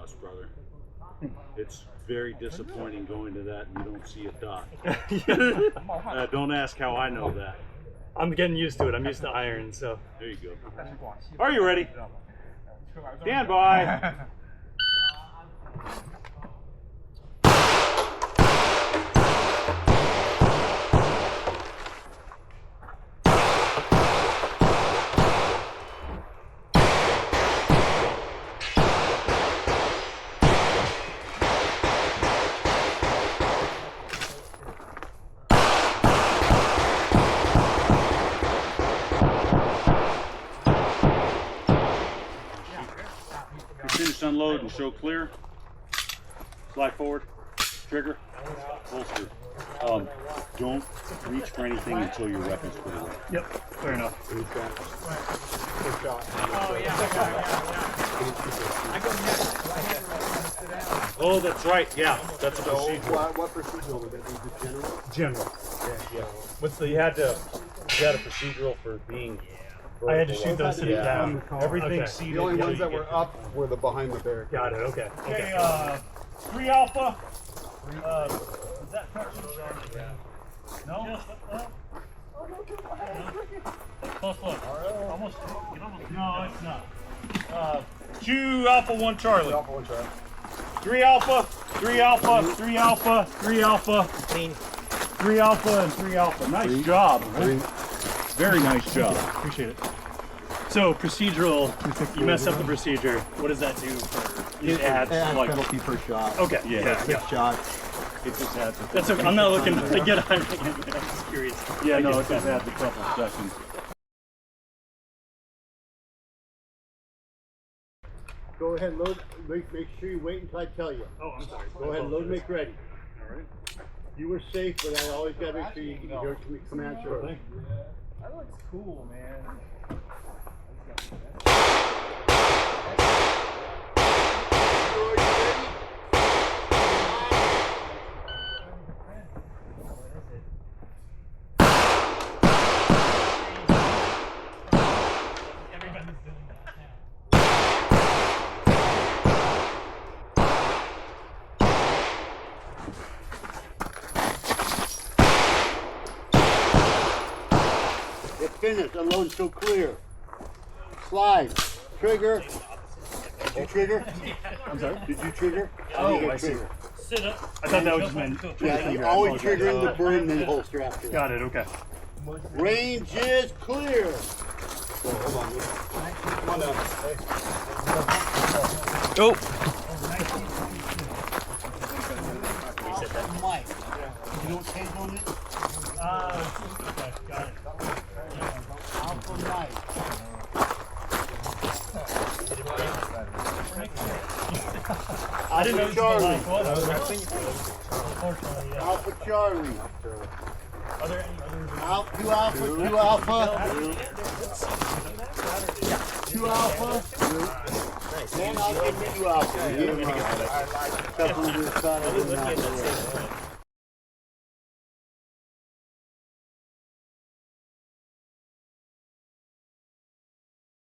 us, brother. It's very disappointing going to that and you don't see a dot. Don't ask how I know that. I'm getting used to it. I'm used to iron, so. There you go. Are you ready? Stand by. Finish unload and show clear. Slide forward. Trigger. Holster. Don't reach for anything until your weapon's put away. Yep, fair enough. Good shot. Oh, yeah. I go next. Oh, that's right. Yeah, that's a procedural. What procedural would that be? The general? General. Yeah. What's the you had a procedural for being. I had to shoot those sitting down. Everything Okay. seated. The only until ones you that get were to- up were the behind the barricade. Got it, okay. Okay, 3 Alpha. Is that no? Close look. Almost. No, it's not. 2 Alpha, 1 Charlie. 3 Alpha, 3 Alpha, 3 Alpha, 3 Alpha. 3 Alpha and 3 Alpha. Nice job. Very nice job. Appreciate it. So procedural, you mess up the procedure. What does that do for? It adds like penalty per shot. Okay, yeah. Shot. It just adds. That's okay. I'm not looking to get iron again. I'm just curious. Yeah, no, it just adds a couple of seconds. Go ahead, load. Make sure you wait until I tell you. Oh, I'm sorry. Go ahead, load, make ready. All right. You were safe, but I always got to make sure you hear command shortly. That looks cool, man. It's finished. Unload still clear. Slide. Trigger. Did you trigger? I'm sorry. Did you trigger? Oh, I see. Trigger. Sit up. I thought that was just meant. Yeah, you always trigger in the burn and then holster after that. Got it. Okay. Range is clear. So, hold on. Come on down. Hey. Oh. Mike. You know what tape on it? Okay, got it. Alpha Mike. I didn't know Charlie. Unfortunately, yeah. Alpha Charlie. Are there any other? 2 Alpha, 2 Alpha. 2 Alpha. Then I'll give you 2 Alpha. Couple of this side of the